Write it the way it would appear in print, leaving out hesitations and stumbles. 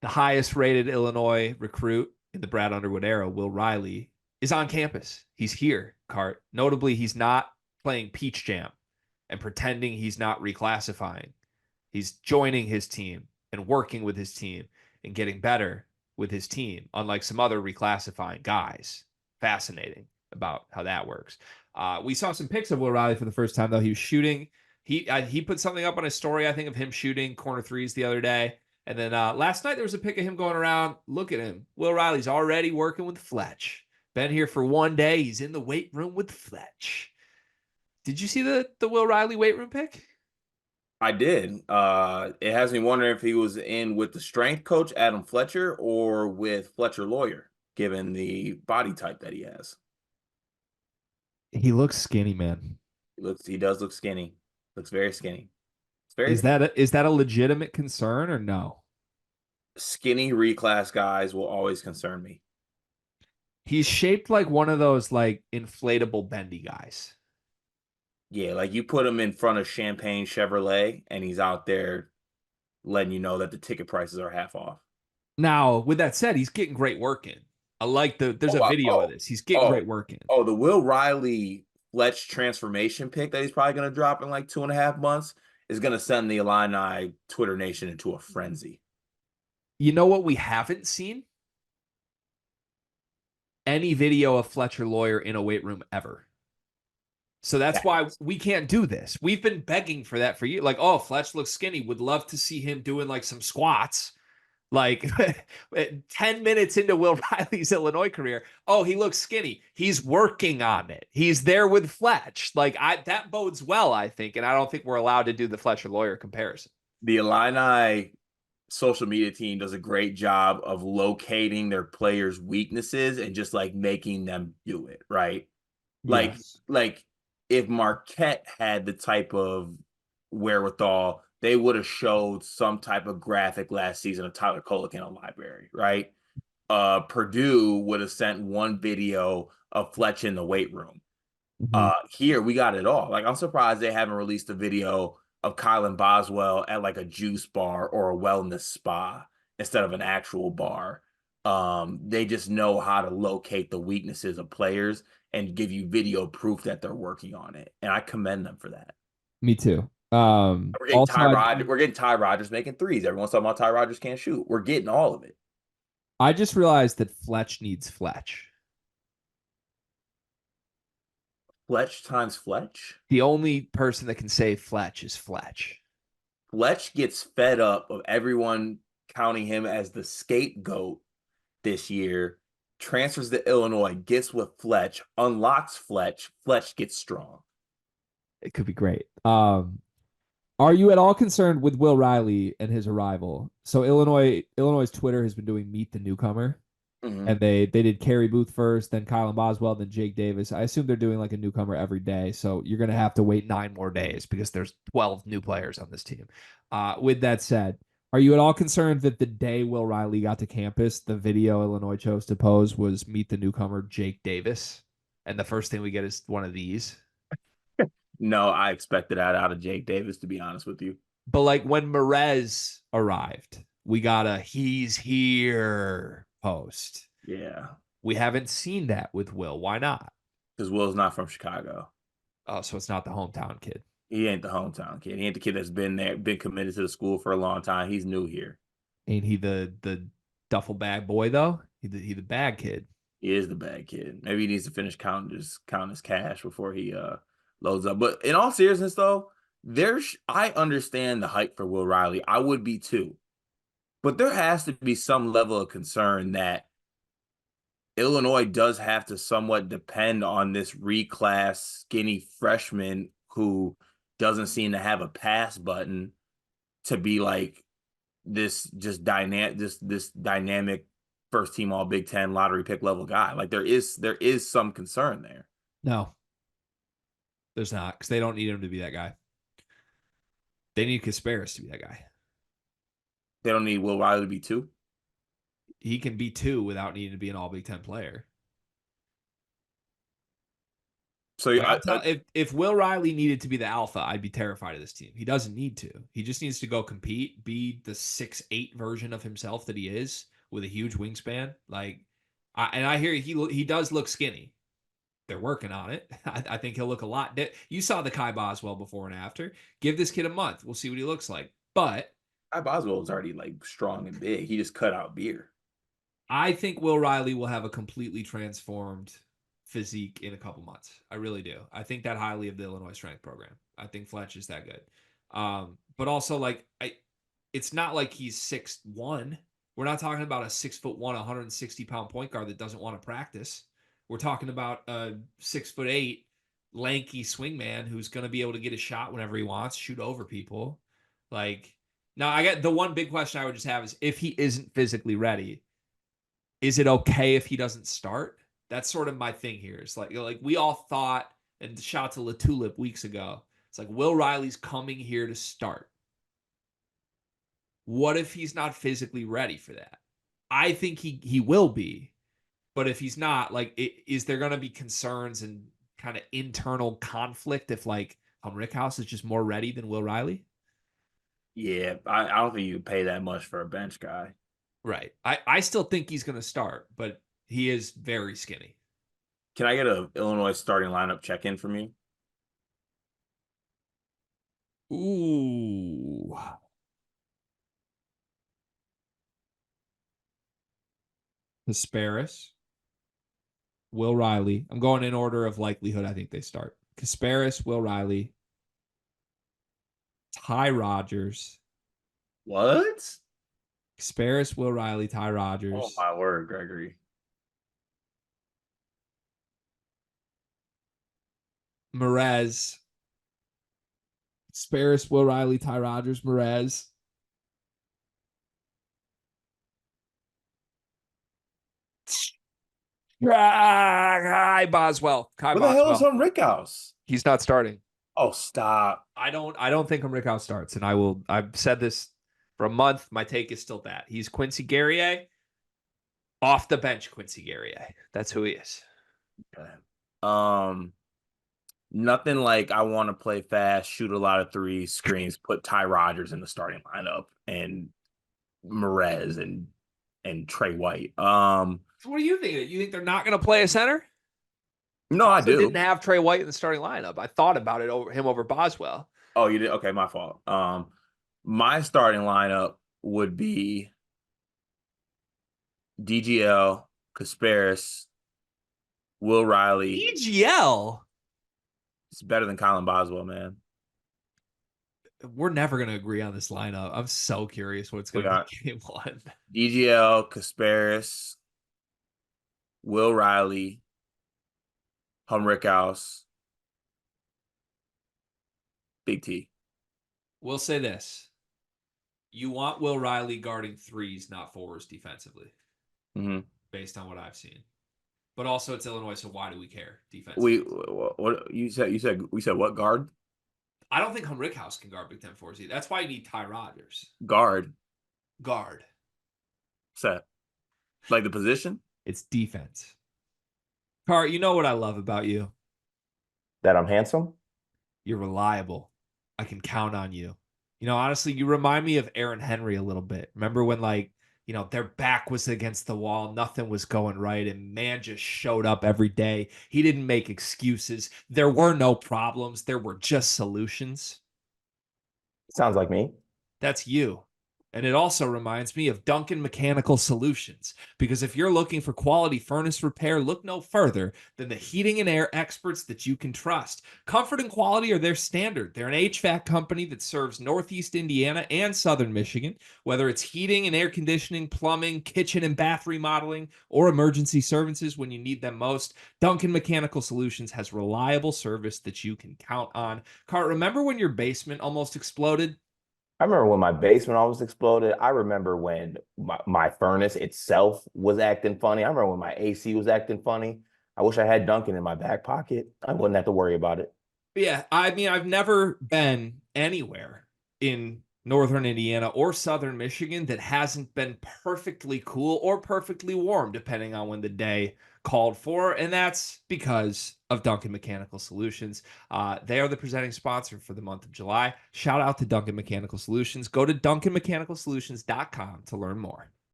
the highest rated Illinois recruit in the Brad Underwood era, Will Riley, is on campus. He's here, Cart. Notably, he's not playing Peach Jam and pretending he's not reclassifying. He's joining his team and working with his team and getting better with his team, unlike some other reclassifying guys. Fascinating about how that works. We saw some pics of Will Riley for the first time, though. He was shooting. He put something up on his story, I think, of him shooting corner threes the other day. And then last night there was a pic of him going around. Look at him. Will Riley's already working with Fletch. Been here for one day. He's in the weight room with Fletch. Did you see the Will Riley weight room pic? I did. It has me wondering if he was in with the strength coach, Adam Fletcher, or with Fletcher Lawyer, given the body type that he has. He looks skinny, man. He does look skinny. Looks very skinny. It's very Is that a legitimate concern or no? skinny reclass guys will always concern me. He's shaped like one of those like inflatable bendy guys. Yeah, like you put him in front of Champagne Chevrolet and he's out there letting you know that the ticket prices are half off. Now, with that said, he's getting great work in. I like there's a Oh, video of this. He's getting oh, great work in. the Will Riley Fletch transformation pick that he's probably going to drop in like 2.5 months is going to send the Illini Twitter nation into a frenzy. You know what we haven't seen? Any video of Fletcher Lawyer in a weight room ever. So that's why we can't do this. We've been begging for that for you. Like, oh, Fletch looks skinny. Would love to see him doing like some squats. Like 10 minutes into Will Riley's Illinois career, oh, he looks skinny. He's working on it. He's there with Fletch. Like that bodes well, I think. And I don't think we're allowed to do the Fletcher Lawyer comparison. The Illini social media team does a great job of locating their players' weaknesses and just like making them do it, right? Like, Yes. like if Marquette had the type of wherewithal, they would have showed some type of graphic last season of Tyler Kolek in a library, right? Purdue would have sent one video of Fletch in the weight room. Mm-hmm. Here we got it all. Like I'm surprised they haven't released a video of Kylan Boswell at like a juice bar or a wellness spa instead of an actual bar. They just know how to locate the weaknesses of players and give you video proof that they're working on it. And I commend them for that. Me too. Also, We're getting Ty Rogers making threes. Everyone's talking about Ty Rogers can't shoot. We're getting all of it. I just realized that Fletch needs Fletch. Fletch times Fletch. The only person that can save Fletch is Fletch. Fletch gets fed up of everyone counting him as the scapegoat this year, transfers to Illinois, gets with Fletch, unlocks Fletch. Fletch gets strong. It could be great. Are you at all concerned with Will Riley and his arrival? So Illinois' Twitter has been doing Meet the Newcomer, Mm-hmm. and they did Kerry Booth first, then Kylan Boswell, then Jake Davis. I assume they're doing like a newcomer every day, so you're gonna have to wait 9 more days because there's 12 new players on this team. With that said, are you at all concerned that the day Will Riley got to campus, the video Illinois chose to pose was Meet the Newcomer Jake Davis, and the first thing we get is one of these? No, I expected that out of Jake Davis, to be honest with you. But like when Merez arrived, we got a he's here post. Yeah, We haven't seen that with Will. Why not? because Will's not from Chicago. Oh, so it's not the hometown kid. He ain't the hometown kid. He ain't the kid that's been there, been committed to the school for a long time. He's new here. Ain't he the duffel bag boy though? He the bag kid. He is the bad kid. Maybe he needs to finish count his cash before he loads up. But in all seriousness, though, I understand the hype for Will Riley. I would be too. But there has to be some level of concern that Illinois does have to somewhat depend on this reclass skinny freshman who doesn't seem to have a pass button to be like this dynamic first team all Big Ten lottery pick level guy. Like there is some concern there. No, there's not, because they don't need him to be that guy. They need Kasparis to be that guy. They don't need Will Riley to be two. He can be two without needing to be an all Big Ten player. So Like if Will Riley needed to be the alpha, I'd be terrified of this team. He doesn't need to. He just needs to go compete, be the 6'8" version of himself that he is with a huge wingspan. I hear he does look skinny. They're working on it. I think he'll look a lot. You saw the Kai Boswell before and after. Give this kid a month. We'll see what he looks like. But Boswell was already like strong and big. He just cut out beer. I think Will Riley will have a completely transformed physique in a couple months. I really do. I think that highly of the Illinois strength program. I think Fletch is that good. But also it's not like he's 6'1". We're not talking about a 6'1", 160-pound point guard that doesn't want to practice. We're talking about a 6'8", lanky swingman who's going to be able to get a shot whenever he wants, shoot over people. Now I got the one big question I would just have is if he isn't physically ready, is it okay if he doesn't start? That's sort of my thing here. It's like we all thought, and shout out to LaTulip weeks ago, it's like Will Riley's coming here to start. What if he's not physically ready for that? I think he will be, but if he's not, is there going to be concerns and kind of internal conflict if Rickhouse is just more ready than Will Riley? Yeah, I don't think you can pay that much for a bench guy. Right. I still think he's going to start, but he is very skinny. Can I get a Illinois starting lineup check-in from you? Ooh. Kasparis, Will Riley. I'm going in order of likelihood. I think they start. Kasparis, Will Riley, Ty Rodgers. What? Kasparis, Will Riley, Ty Oh Rodgers. my word, Gregory. Merez. Kasparis, Will Riley, Ty Rodgers, Merez. Kai Boswell. Kai Where the hell is Boswell. Rickhouse? He's not starting. Oh, stop. I don't think Rickhouse starts, and I've said this for a month. My take is still that. He's Quincy Guerrier. Off the bench, Quincy Guerrier. That's who he is. Okay. Nothing like I want to play fast, shoot a lot of threes, screens, put Ty Rodgers in the starting lineup and Merez and Trey White. So what do you think? You think they're not going to play a center? No, I do. Didn't have Trey White in the starting lineup. I thought about it over Boswell. Oh, you did? Okay, my fault. My starting lineup would be DGL, Kasparis, Will Riley. DGL? It's better than Colin Boswell, man. We're never going to agree on this lineup. I'm so curious what it's going to be game one. DGL, Kasparis, Will Riley, Rickhouse, Big T. We'll say this. You want Will Riley guarding threes, not fours defensively, based on what I've seen. But also it's Illinois, so why do we care defensively? What you said? We said what guard? I don't think Rickhouse can guard Big Ten fours either. That's why you need Ty Rodgers. Guard. Set. Like the position? It's defense. Car, you know what I love about you? That I'm handsome? You're reliable. I can count on you. Honestly, you remind me of Aaron Henry a little bit. Remember when their back was against the wall, nothing was going right, and man just showed up every day. He didn't make excuses. There were no problems. There were just solutions. Sounds like me. That's you. And it also reminds me of Duncan Mechanical Solutions, because if you're looking for quality furnace repair, look no further than the heating and air experts that you can trust. Comfort and quality are their standard. They're an HVAC company that serves Northeast Indiana and Southern Michigan, whether it's heating and air conditioning, plumbing, kitchen and bath remodeling, or emergency services when you need them most. Duncan Mechanical Solutions has reliable service that you can count on. Cart, remember when your basement almost exploded? I remember when my basement almost exploded. I remember when my furnace itself was acting funny. I remember when my AC was acting funny. I wish I had Duncan in my back pocket. I wouldn't have to worry about it. Yeah, I mean, I've never been anywhere in Northern Indiana or Southern Michigan that hasn't been perfectly cool or perfectly warm, depending on when the day called for. And that's because of Duncan Mechanical Solutions. They are the presenting sponsor for the month of July. Shout out to Duncan Mechanical Solutions. Go to duncanmechanicalsolutions.com to learn more.